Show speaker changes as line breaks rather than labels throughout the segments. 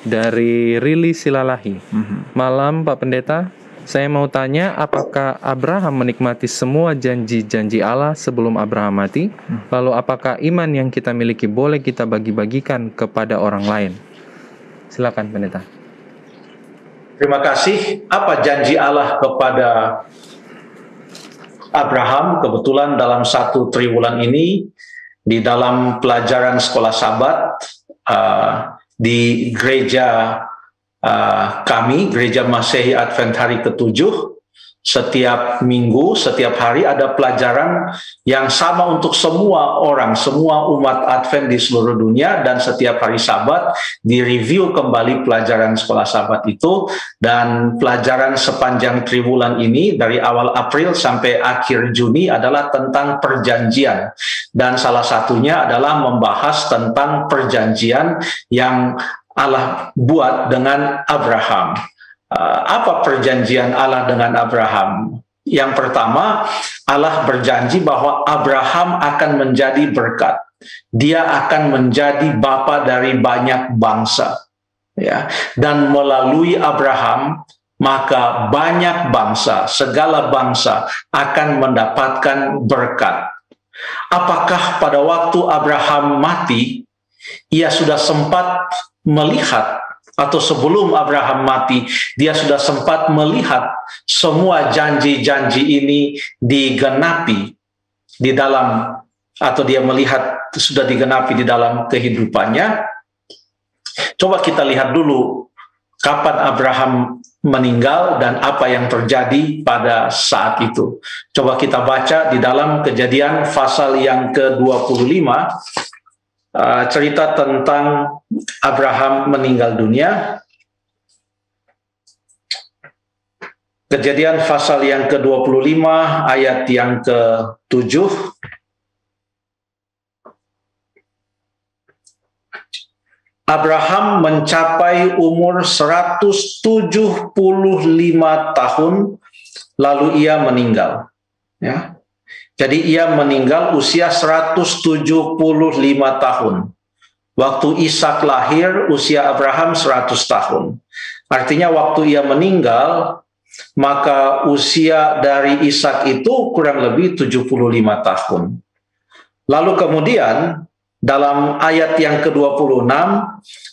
dari Rili Silalahi. Malam Pak Pendeta, saya mau tanya, apakah Abraham menikmati semua janji-janji Allah sebelum Abraham mati? Lalu apakah iman yang kita miliki boleh kita bagi-bagikan kepada orang lain? Silakan Pendeta.
Terima kasih. Apa janji Allah kepada Abraham? Kebetulan dalam 1 triwulan ini, di dalam pelajaran sekolah Sabat di gereja kami, Gereja Masehi Advent Hari ke-7, setiap minggu, setiap hari ada pelajaran yang sama untuk semua orang, semua umat Advent di seluruh dunia, dan setiap hari Sabat direview kembali pelajaran sekolah Sabat itu, dan pelajaran sepanjang triwulan ini dari awal April sampai akhir Juni adalah tentang perjanjian, dan salah satunya adalah membahas tentang perjanjian yang Allah buat dengan Abraham. Apa perjanjian Allah dengan Abraham? Yang pertama, Allah berjanji bahwa Abraham akan menjadi berkat. Dia akan menjadi bapa dari banyak bangsa. Ya. Dan melalui Abraham, maka banyak bangsa, segala bangsa akan mendapatkan berkat. Apakah pada waktu Abraham mati, ia sudah sempat melihat, atau sebelum Abraham mati, dia sudah sempat melihat semua janji-janji ini digenapi di dalam, atau dia melihat sudah digenapi di dalam kehidupannya? Coba kita lihat dulu kapan Abraham meninggal dan apa yang terjadi pada saat itu. Coba kita baca di dalam Kejadian pasal yang ke-25, cerita tentang Abraham meninggal dunia. Kejadian pasal yang ke-25 ayat yang ke-7. Abraham mencapai umur 175 tahun lalu ia meninggal. Ya. Jadi ia meninggal usia 175 tahun. Waktu Ishak lahir, usia Abraham 100 tahun. Artinya waktu ia meninggal, maka usia dari Ishak itu kurang lebih 75 tahun. Lalu kemudian, dalam ayat yang ke-26,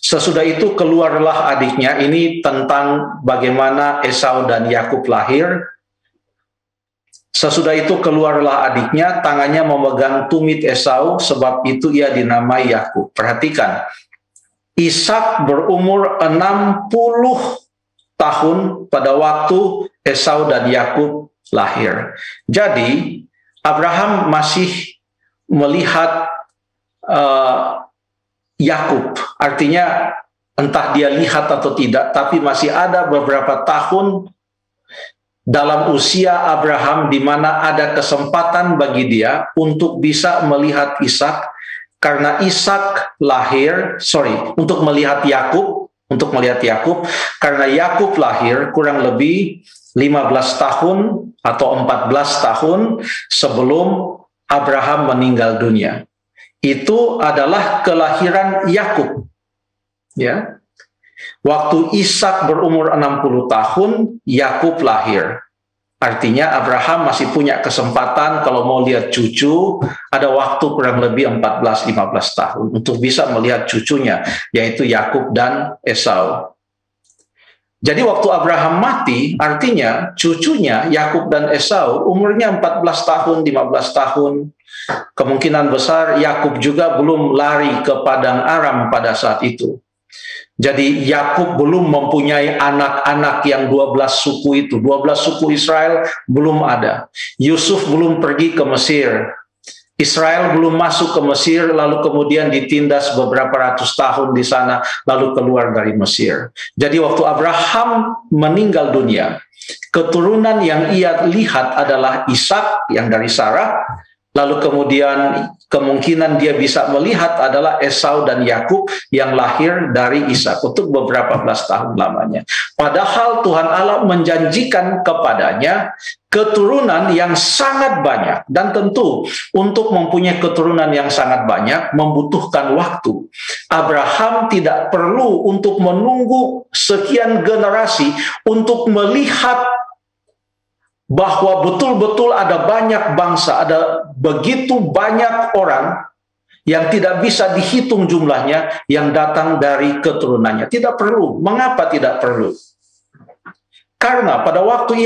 sesudah itu keluarlah adiknya. Ini tentang bagaimana Esau dan Yakub lahir. Sesudah itu keluarlah adiknya, tangannya memegang tumit Esau, sebab itu ia dinamai Yakub. Perhatikan, Ishak berumur 60 tahun pada waktu Esau dan Yakub lahir. Jadi, Abraham masih melihat Yakub. Artinya, entah dia lihat atau tidak, tapi masih ada beberapa tahun dalam usia Abraham di mana ada kesempatan bagi dia untuk bisa melihat Ishak, karena Ishak lahir, untuk melihat Yakub, karena Yakub lahir kurang lebih 15 tahun atau 14 tahun sebelum Abraham meninggal dunia. Itu adalah kelahiran Yakub. Ya. Waktu Ishak berumur 60 tahun, Yakub lahir. Artinya Abraham masih punya kesempatan kalau mau lihat cucu, ada waktu kurang lebih 14-15 tahun untuk bisa melihat cucunya, yaitu Yakub dan Esau. Jadi waktu Abraham mati, artinya cucunya Yakub dan Esau umurnya 14 tahun, 15 tahun. Kemungkinan besar Yakub juga belum lari ke padang Aram pada saat itu. Jadi Yakub belum mempunyai anak-anak yang 12 suku itu. 12 suku Israel belum ada. Yusuf belum pergi ke Mesir. Israel belum masuk ke Mesir, lalu kemudian ditindas beberapa ratus tahun di sana, lalu keluar dari Mesir. Jadi waktu Abraham meninggal dunia, keturunan yang ia lihat adalah Ishak yang dari Sarah, lalu kemudian kemungkinan dia bisa melihat adalah Esau dan Yakub yang lahir dari Ishak untuk beberapa belas tahun lamanya. Padahal Tuhan Allah menjanjikan kepadanya keturunan yang sangat banyak, dan tentu untuk mempunyai keturunan yang sangat banyak membutuhkan waktu. Abraham tidak perlu untuk menunggu sekian generasi untuk melihat bahwa betul-betul ada banyak bangsa, ada begitu banyak orang yang tidak bisa dihitung jumlahnya yang datang dari keturunannya. Tidak perlu. Mengapa tidak perlu? Karena pada waktu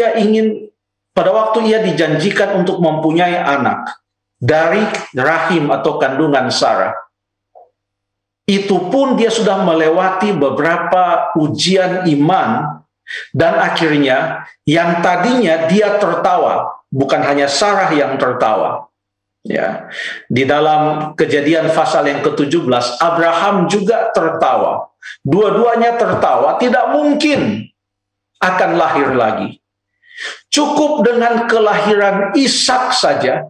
ia dijanjikan untuk mempunyai anak dari rahim atau kandungan Sarah, itu pun dia sudah melewati beberapa ujian iman, dan akhirnya yang tadinya dia tertawa, bukan hanya Sarah yang tertawa. Ya, di dalam Kejadian pasal yang ke-17, Abraham juga tertawa. Dua-duanya tertawa, tidak mungkin akan lahir lagi. Cukup dengan kelahiran Ishak saja,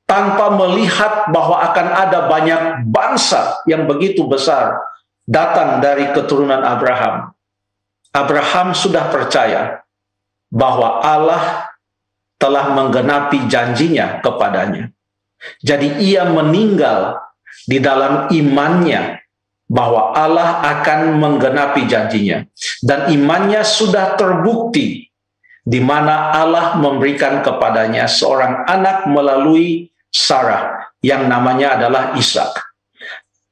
tanpa melihat bahwa akan ada banyak bangsa yang begitu besar datang dari keturunan Abraham. Abraham sudah percaya bahwa Allah telah menggenapi janjinya kepadanya. Jadi ia meninggal di dalam imannya bahwa Allah akan menggenapi janjinya. Dan imannya sudah terbukti di mana Allah memberikan kepadanya seorang anak melalui Sarah yang namanya adalah Ishak.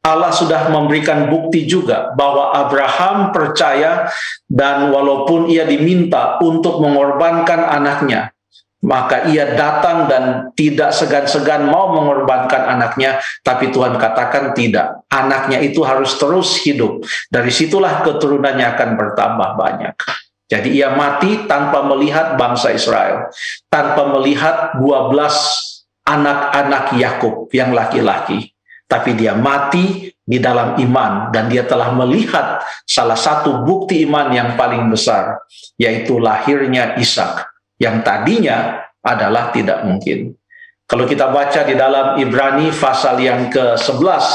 Allah sudah memberikan bukti juga bahwa Abraham percaya, dan walaupun ia diminta untuk mengorbankan anaknya, maka ia datang dan tidak segan-segan mau mengorbankan anaknya, tapi Tuhan katakan tidak, anaknya itu harus terus hidup. Dari situlah keturunannya akan bertambah banyak. Jadi ia mati tanpa melihat bangsa Israel, tanpa melihat 12 anak-anak Yakub yang laki-laki. Tapi dia mati di dalam iman, dan dia telah melihat salah satu bukti iman yang paling besar, yaitu lahirnya Ishak, yang tadinya adalah tidak mungkin. Kalau kita baca di dalam Ibrani pasal yang ke-11,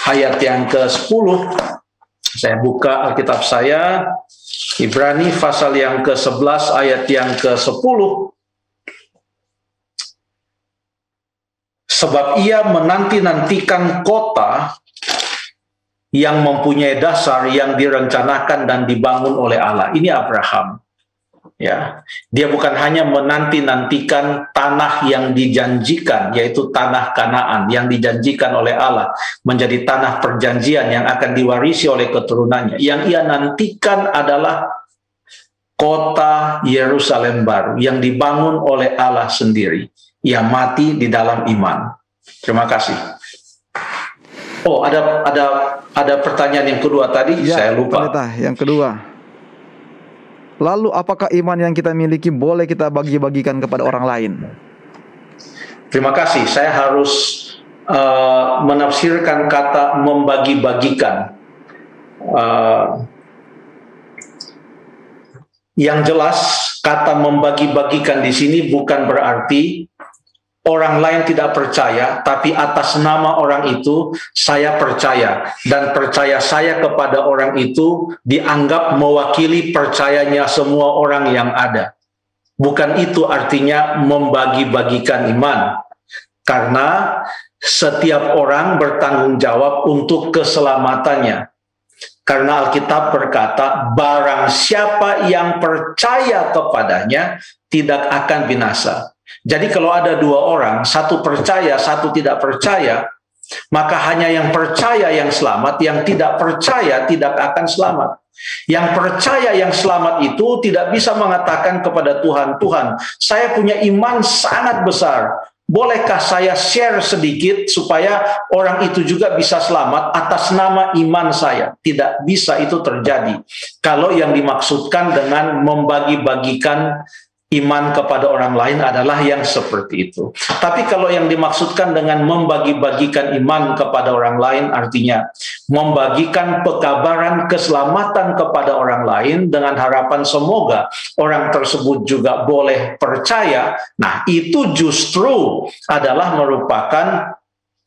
ayat yang ke-10, saya buka Alkitab saya, Ibrani pasal yang ke-11 ayat yang ke-10. Sebab ia menanti-nantikan kota yang mempunyai dasar yang direncanakan dan dibangun oleh Allah. Ini Abraham. Ya, dia bukan hanya menanti-nantikan tanah yang dijanjikan, yaitu tanah Kanaan yang dijanjikan oleh Allah menjadi tanah perjanjian yang akan diwarisi oleh keturunannya. Yang ia nantikan adalah kota Yerusalem baru yang dibangun oleh Allah sendiri. Ia mati di dalam iman. Terima kasih. Oh, ada pertanyaan yang kedua tadi,
ya,
saya lupa.
Pendeta, yang kedua. Lalu apakah iman yang kita miliki boleh kita bagi-bagikan kepada orang lain?
Terima kasih. Saya harus menafsirkan kata membagi-bagikan. Yang jelas, kata membagi-bagikan di sini bukan berarti orang lain tidak percaya, tapi atas nama orang itu saya percaya, dan percaya saya kepada orang itu dianggap mewakili percayanya semua orang yang ada. Bukan itu artinya membagi-bagikan iman, karena setiap orang bertanggung jawab untuk keselamatannya. Karena Alkitab berkata, barang siapa yang percaya kepadanya tidak akan binasa. Jadi kalau ada dua orang, satu percaya, satu tidak percaya, maka hanya yang percaya yang selamat, yang tidak percaya tidak akan selamat. Yang percaya yang selamat itu tidak bisa mengatakan kepada Tuhan, Tuhan, saya punya iman sangat besar, bolehkah saya share sedikit supaya orang itu juga bisa selamat atas nama iman saya? Tidak bisa itu terjadi kalau yang dimaksudkan dengan membagi-bagikan iman kepada orang lain adalah yang seperti itu. Tapi kalau yang dimaksudkan dengan membagi-bagikan iman kepada orang lain, artinya membagikan pekabaran keselamatan kepada orang lain dengan harapan semoga orang tersebut juga boleh percaya. Nah, itu justru adalah merupakan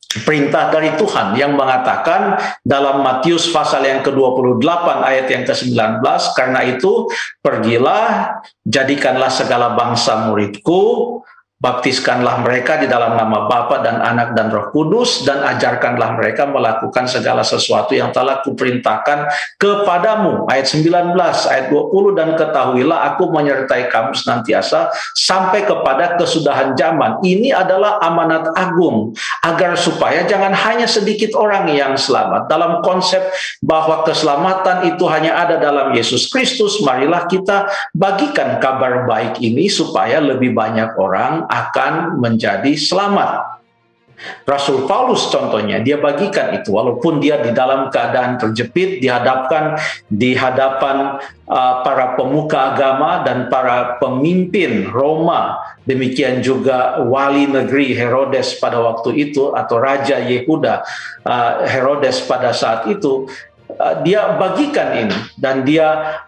perintah dari Tuhan yang mengatakan dalam Matius pasal yang ke-28 ayat yang ke-19, karena itu pergilah, jadikanlah segala bangsa muridku, baptiskanlah mereka di dalam nama Bapa dan Anak dan Roh Kudus, dan ajarkanlah mereka melakukan segala sesuatu yang telah kuperintahkan kepadamu. Ayat 19, ayat 20, dan ketahuilah aku menyertai kamu senantiasa sampai kepada kesudahan zaman. Ini adalah amanat agung, agar supaya jangan hanya sedikit orang yang selamat. Dalam konsep bahwa keselamatan itu hanya ada dalam Yesus Kristus, marilah kita bagikan kabar baik ini supaya lebih banyak orang akan menjadi selamat. Rasul Paulus contohnya, dia bagikan itu walaupun dia di dalam keadaan terjepit, di hadapan para pemuka agama dan para pemimpin Roma, demikian juga wali negeri Herodes pada waktu itu, atau Raja Yehuda Herodes pada saat itu. Dia bagikan ini, dan dia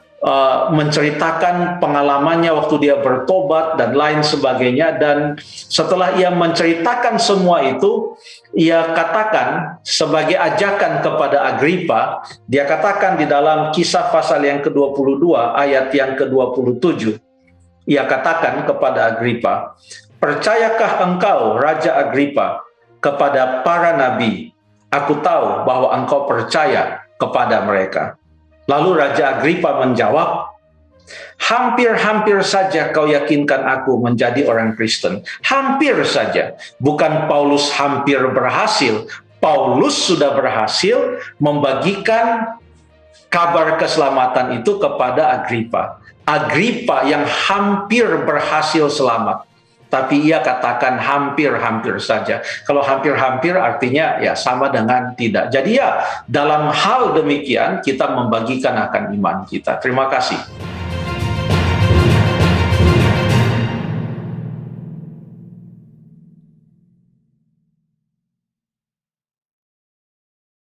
menceritakan pengalamannya waktu dia bertobat dan lain sebagainya. Dan setelah ia menceritakan semua itu, ia katakan sebagai ajakan kepada Agripa, dia katakan di dalam Kisah pasal yang ke-22 ayat yang ke-27, ia katakan kepada Agripa, "Percayakah engkau, Raja Agripa, kepada para nabi? Aku tahu bahwa engkau percaya kepada mereka." Lalu Raja Agripa menjawab, "Hampir-hampir saja kau yakinkan aku menjadi orang Kristen. Hampir saja." Bukan Paulus hampir berhasil. Paulus sudah berhasil membagikan kabar keselamatan itu kepada Agripa. Agripa yang hampir berhasil selamat. Tapi ia katakan hampir-hampir saja. Kalau hampir-hampir artinya ya sama dengan tidak. Jadi ya dalam hal demikian kita membagikan akan iman kita. Terima kasih.